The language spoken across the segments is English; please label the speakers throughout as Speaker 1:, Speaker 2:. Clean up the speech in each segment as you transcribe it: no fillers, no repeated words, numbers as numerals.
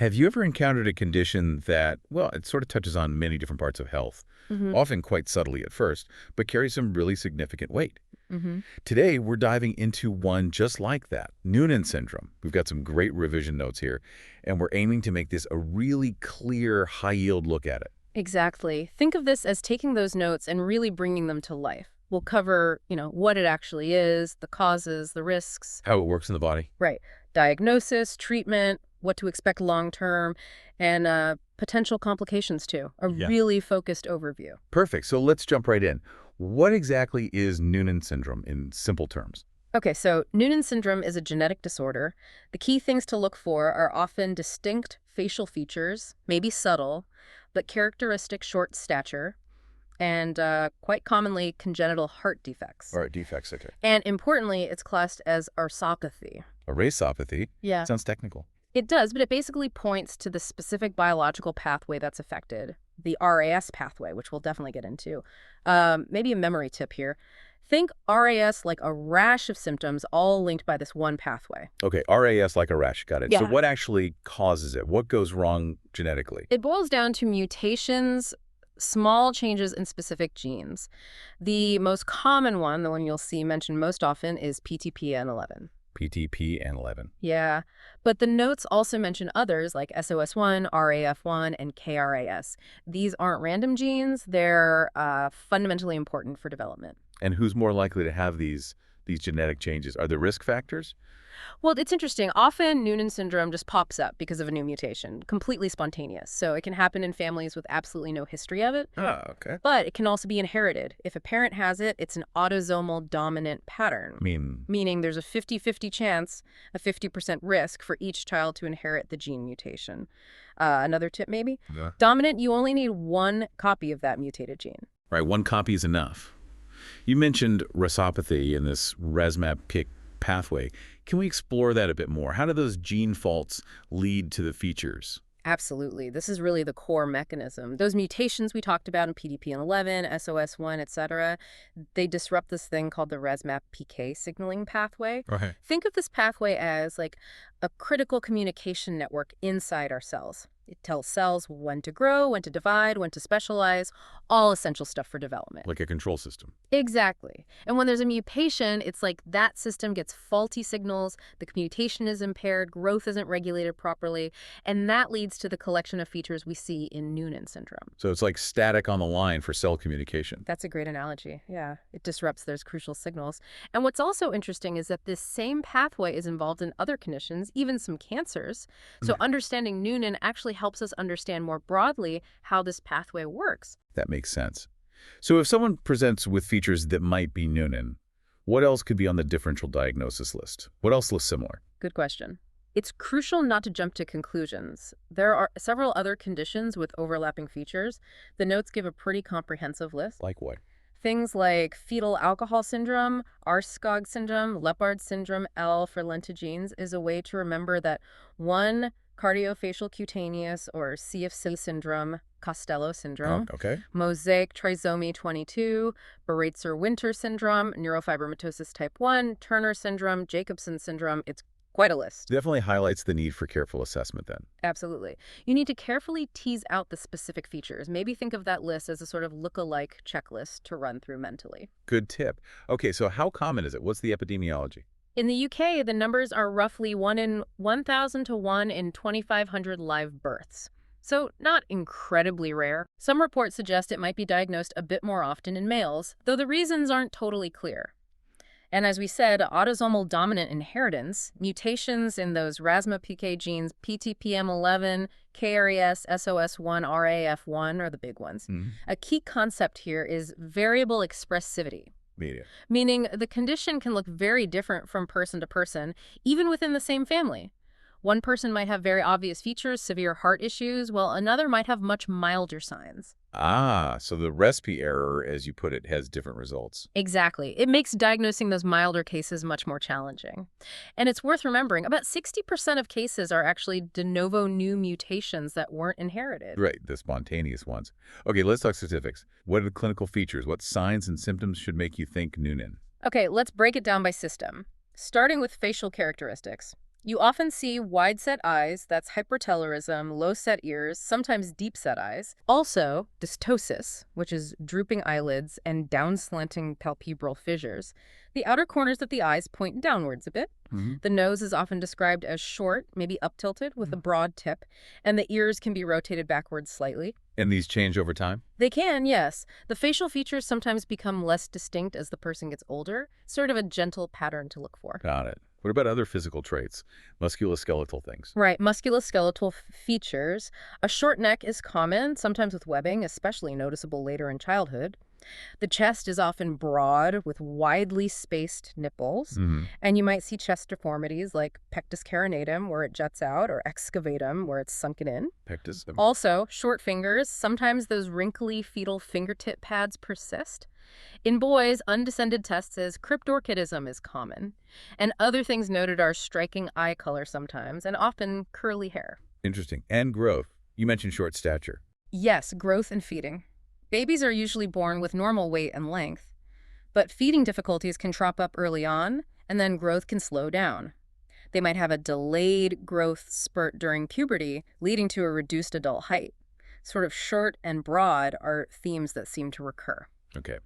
Speaker 1: Have you ever encountered a condition that, well, it sort of touches on many different parts of health,
Speaker 2: Mm-hmm.
Speaker 1: often quite subtly at first, but carries some really significant weight?
Speaker 2: Mm-hmm.
Speaker 1: Today, we're diving into one just like that, Noonan syndrome. We've got some great revision notes here, and we're aiming to make this a really clear, high-yield look at it.
Speaker 2: Exactly. Think of this as taking those notes and really bringing them to life. We'll cover, what it actually is, the causes, the risks.
Speaker 1: How it works in the body.
Speaker 2: Right. Diagnosis, treatment, what to expect long-term, and potential complications too. A
Speaker 1: Yeah.
Speaker 2: really focused overview.
Speaker 1: Perfect. So let's jump right in. What exactly is Noonan syndrome in simple terms?
Speaker 2: Okay, so Noonan syndrome is a genetic disorder. The key things to look for are often distinct facial features, maybe subtle, but characteristic short stature, and quite commonly congenital heart defects.
Speaker 1: Or defects, okay.
Speaker 2: And importantly, it's classed as arthropathy.
Speaker 1: A RAS-opathy.
Speaker 2: Yeah.
Speaker 1: Sounds technical.
Speaker 2: It does, but it basically points to the specific biological pathway that's affected, the RAS pathway, which we'll definitely get into. Maybe a memory tip here. Think RAS like a rash of symptoms all linked by this one pathway.
Speaker 1: Okay, RAS like a rash. Got it. So
Speaker 2: Yeah.
Speaker 1: what actually causes it? What goes wrong genetically?
Speaker 2: It boils down to mutations, small changes in specific genes. The most common one, the one you'll see mentioned most often, is PTPN11.
Speaker 1: PTPN11.
Speaker 2: Yeah, but the notes also mention others like SOS1, RAF1, and KRAS. These aren't random genes. They're fundamentally important for development.
Speaker 1: And who's more likely to have these genetic changes? Are there risk factors?
Speaker 2: Well, it's interesting. Often Noonan syndrome just pops up because of a new mutation, completely spontaneous. So it can happen in families with absolutely no history of it.
Speaker 1: Oh, okay.
Speaker 2: But it can also be inherited. If a parent has it, it's an autosomal dominant pattern. Meaning there's a 50-50 chance, a 50% risk for each child to inherit the gene mutation. Another tip maybe?
Speaker 1: Yeah.
Speaker 2: Dominant, you only need one copy of that mutated gene.
Speaker 1: Right, one copy is enough. You mentioned RASopathy in this RAS-MAPK pathway. Can we explore that a bit more? How do those gene faults lead to the features?
Speaker 2: Absolutely. This is really the core mechanism. Those mutations we talked about in PDP11, SOS1, etc., they disrupt this thing called the RAS-MAPK signaling pathway.
Speaker 1: Right.
Speaker 2: Think of this pathway as like a critical communication network inside our cells. It tells cells when to grow, when to divide, when to specialize, all essential stuff for development.
Speaker 1: Like a control system.
Speaker 2: Exactly. And when there's a mutation, it's like that system gets faulty signals, the communication is impaired, growth isn't regulated properly, and that leads to the collection of features we see in Noonan syndrome.
Speaker 1: So it's like static on the line for cell communication.
Speaker 2: That's a great analogy. Yeah, it disrupts those crucial signals. And what's also interesting is that this same pathway is involved in other conditions, even some cancers. So understanding Noonan actually helps us understand more broadly how this pathway works.
Speaker 1: That makes sense. So if someone presents with features that might be Noonan, what else could be on the differential diagnosis list? What else looks similar?
Speaker 2: Good question. It's crucial not to jump to conclusions. There are several other conditions with overlapping features. The notes give a pretty comprehensive list.
Speaker 1: Like what?
Speaker 2: Things like fetal alcohol syndrome, Arskog syndrome, Leopard syndrome, L for lentigenes is a way to remember that one, cardiofacial cutaneous or CFC syndrome, Costello syndrome,
Speaker 1: Okay.
Speaker 2: mosaic trisomy 22, Baratzer-Winter syndrome, neurofibromatosis type 1, Turner syndrome, Jacobson syndrome. It's quite a list.
Speaker 1: Definitely highlights the need for careful assessment then.
Speaker 2: Absolutely. You need to carefully tease out the specific features. Maybe think of that list as a sort of look-alike checklist to run through mentally.
Speaker 1: Good tip. Okay, so how common is it? What's the epidemiology?
Speaker 2: In the UK, the numbers are roughly 1 in 1,000 to 1 in 2,500 live births. So not incredibly rare. Some reports suggest it might be diagnosed a bit more often in males, though the reasons aren't totally clear. And as we said, autosomal dominant inheritance, mutations in those RAS-MAPK genes, PTPM11, KRAS, SOS1, RAF1 are the big ones. A key concept here is variable expressivity. Meaning the condition can look very different from person to person, even within the same family. One person might have very obvious features, severe heart issues, while another might have much milder signs.
Speaker 1: Ah, so the recipe error, as you put it, has different results.
Speaker 2: Exactly. It makes diagnosing those milder cases much more challenging. And it's worth remembering, about 60% of cases are actually de novo new mutations that weren't inherited.
Speaker 1: Right, the spontaneous ones. Okay, let's talk specifics. What are the clinical features? What signs and symptoms should make you think Noonan?
Speaker 2: Okay, let's break it down by system. Starting with facial characteristics. You often see wide-set eyes, that's hypertelorism, low-set ears, sometimes deep-set eyes. Also, dystosis, which is drooping eyelids and down-slanting palpebral fissures. The outer corners of the eyes point downwards a bit.
Speaker 1: Hmm.
Speaker 2: The nose is often described as short, maybe up-tilted, with a broad tip, and the ears can be rotated backwards slightly.
Speaker 1: And these change over time?
Speaker 2: They can, yes. The facial features sometimes become less distinct as the person gets older, sort of a gentle pattern to look for.
Speaker 1: Got it. What about other physical traits, musculoskeletal things?
Speaker 2: Right, musculoskeletal features. A short neck is common, sometimes with webbing, especially noticeable later in childhood. The chest is often broad with widely spaced nipples,
Speaker 1: Hmm.
Speaker 2: and you might see chest deformities like pectus carinatum, where it juts out, or excavatum, where it's sunken in.
Speaker 1: Pectus?
Speaker 2: Also, short fingers. Sometimes those wrinkly fetal fingertip pads persist. In boys, undescended tests as cryptorchidism is common. And other things noted are striking eye color sometimes, and often curly hair.
Speaker 1: Interesting. And growth. You mentioned short stature.
Speaker 2: Yes, growth and feeding. Babies are usually born with normal weight and length, but feeding difficulties can crop up early on, and then growth can slow down. They might have a delayed growth spurt during puberty, leading to a reduced adult height. Sort of short and broad are themes that seem to recur.
Speaker 1: Okay.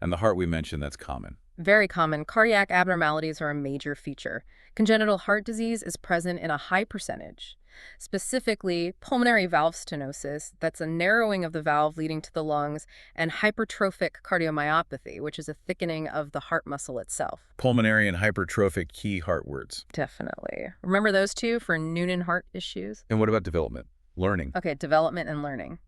Speaker 1: And the heart we mentioned, that's common.
Speaker 2: Very common. Cardiac abnormalities are a major feature. Congenital heart disease is present in a high percentage. Specifically, pulmonary valve stenosis, that's a narrowing of the valve leading to the lungs, and hypertrophic cardiomyopathy, which is a thickening of the heart muscle itself.
Speaker 1: Pulmonary and hypertrophic key heart words.
Speaker 2: Definitely. Remember those two for Noonan heart issues?
Speaker 1: And what about development? Learning.
Speaker 2: Okay, development and learning.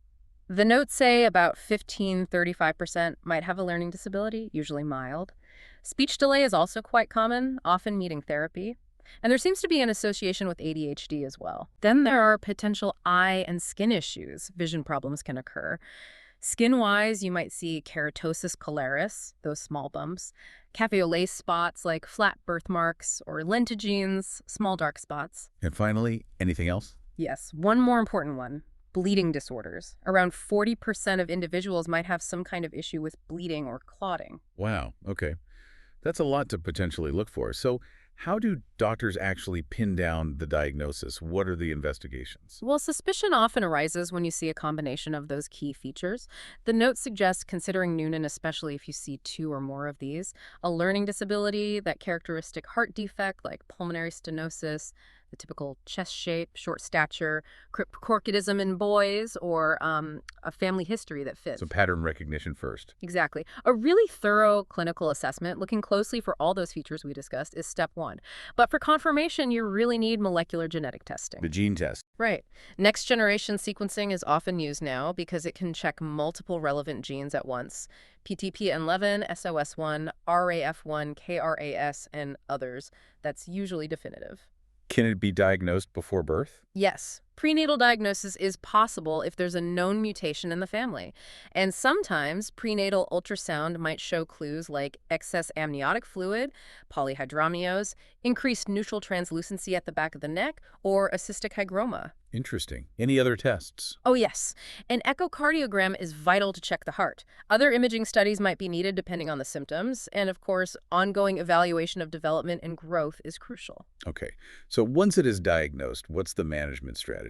Speaker 2: The notes say about 15–35% might have a learning disability, usually mild. Speech delay is also quite common, often needing therapy. And there seems to be an association with ADHD as well. Then there are potential eye and skin issues. Vision problems can occur. Skin-wise, you might see keratosis pilaris, those small bumps, cafe au lait spots like flat birthmarks, or lentigines, small dark spots.
Speaker 1: And finally, anything else?
Speaker 2: Yes, one more important one. Bleeding disorders. Around 40% of individuals might have some kind of issue with bleeding or clotting.
Speaker 1: Wow. Okay. That's a lot to potentially look for. So how do doctors actually pin down the diagnosis? What are the investigations?
Speaker 2: Well, suspicion often arises when you see a combination of those key features. The note suggests considering Noonan, especially if you see two or more of these, a learning disability, that characteristic heart defect like pulmonary stenosis, the typical chest shape, short stature, cryptorchidism in boys, or a family history that fits.
Speaker 1: So pattern recognition first.
Speaker 2: Exactly. A really thorough clinical assessment, looking closely for all those features we discussed, is step one. But for confirmation, you really need molecular genetic testing.
Speaker 1: The gene test.
Speaker 2: Right. Next generation sequencing is often used now because it can check multiple relevant genes at once. PTP11, SOS1, RAF1, KRAS, and others. That's usually definitive.
Speaker 1: Can it be diagnosed before birth?
Speaker 2: Yes. Prenatal diagnosis is possible if there's a known mutation in the family. And sometimes prenatal ultrasound might show clues like excess amniotic fluid, polyhydramnios, increased neutral translucency at the back of the neck, or a cystic hygroma.
Speaker 1: Interesting. Any other tests?
Speaker 2: Oh, yes. An echocardiogram is vital to check the heart. Other imaging studies might be needed depending on the symptoms. And of course, ongoing evaluation of development and growth is crucial.
Speaker 1: Okay. So once it is diagnosed, what's the management strategy?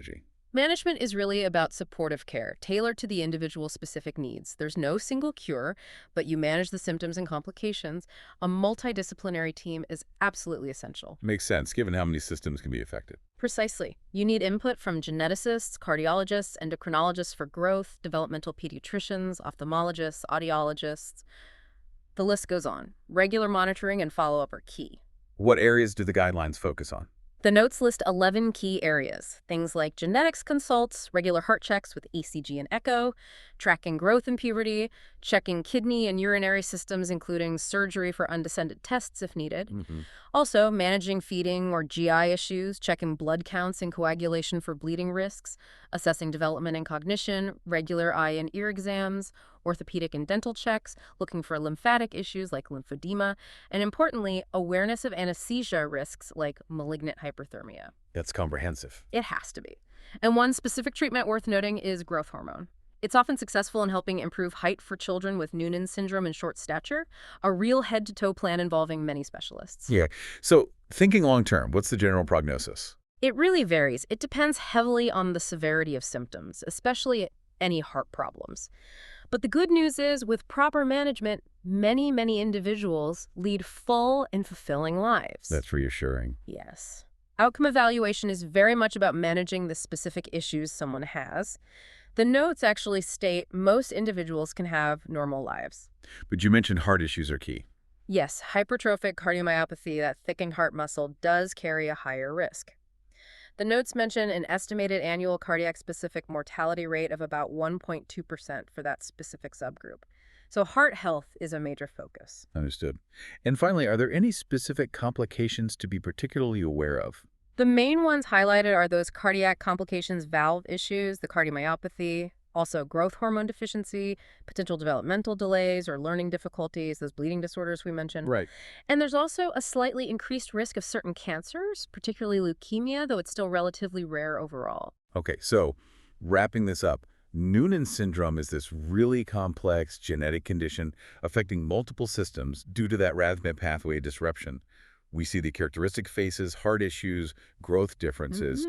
Speaker 2: Management is really about supportive care, tailored to the individual's specific needs. There's no single cure, but you manage the symptoms and complications. A multidisciplinary team is absolutely essential.
Speaker 1: Makes sense, given how many systems can be affected.
Speaker 2: Precisely. You need input from geneticists, cardiologists, endocrinologists for growth, developmental pediatricians, ophthalmologists, audiologists. The list goes on. Regular monitoring and follow-up are key.
Speaker 1: What areas do the guidelines focus on?
Speaker 2: The notes list 11 key areas, things like genetics consults, regular heart checks with ECG and echo, tracking growth in puberty, checking kidney and urinary systems, including surgery for undescended tests if needed. Also, managing feeding or GI issues, checking blood counts and coagulation for bleeding risks, assessing development and cognition, regular eye and ear exams, orthopedic and dental checks, looking for lymphatic issues like lymphedema, and importantly, awareness of anesthesia risks like malignant hyperthermia.
Speaker 1: That's comprehensive.
Speaker 2: It has to be. And one specific treatment worth noting is growth hormone. It's often successful in helping improve height for children with Noonan syndrome and short stature, a real head-to-toe plan involving many specialists.
Speaker 1: Yeah. So Thinking long term, what's the general prognosis?
Speaker 2: It really varies. It depends heavily on the severity of symptoms, especially any heart problems. But the good news is, with proper management, many individuals lead full and fulfilling lives.
Speaker 1: That's reassuring.
Speaker 2: Yes. Outcome evaluation is very much about managing the specific issues someone has. The notes actually state most individuals can have normal lives.
Speaker 1: But you mentioned heart issues are key.
Speaker 2: Yes, hypertrophic cardiomyopathy, that thickened heart muscle, does carry a higher risk. The notes mention an estimated annual cardiac-specific mortality rate of about 1.2% for that specific subgroup. So heart health is a major focus.
Speaker 1: Understood. And finally, are there any specific complications to be particularly aware of?
Speaker 2: The main ones highlighted are those cardiac complications, valve issues, the cardiomyopathy, also growth hormone deficiency, potential developmental delays or learning difficulties, those bleeding disorders we mentioned.
Speaker 1: Right.
Speaker 2: And there's also a slightly increased risk of certain cancers, particularly leukemia, though it's still relatively rare overall.
Speaker 1: Okay, so wrapping this up, Noonan syndrome is this really complex genetic condition affecting multiple systems due to that RAS-MAPK pathway disruption. We see the characteristic faces, heart issues, growth differences.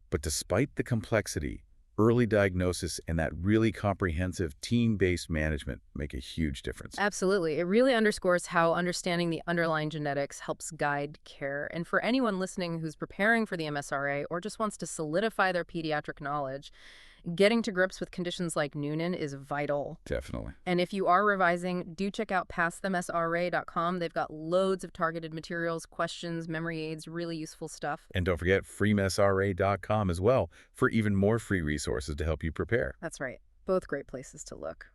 Speaker 1: But despite the complexity, early diagnosis and that really comprehensive team-based management make a huge difference.
Speaker 2: Absolutely. It really underscores how understanding the underlying genetics helps guide care. And for anyone listening who's preparing for the MSRA or just wants to solidify their pediatric knowledge, getting to grips with conditions like Noonan is vital.
Speaker 1: Definitely.
Speaker 2: And if you are revising, do check out PassTheMSRA.com. They've got loads of targeted materials, questions, memory aids, really useful stuff.
Speaker 1: And don't forget freemsra.com as well for even more free resources to help you prepare.
Speaker 2: That's right. Both great places to look.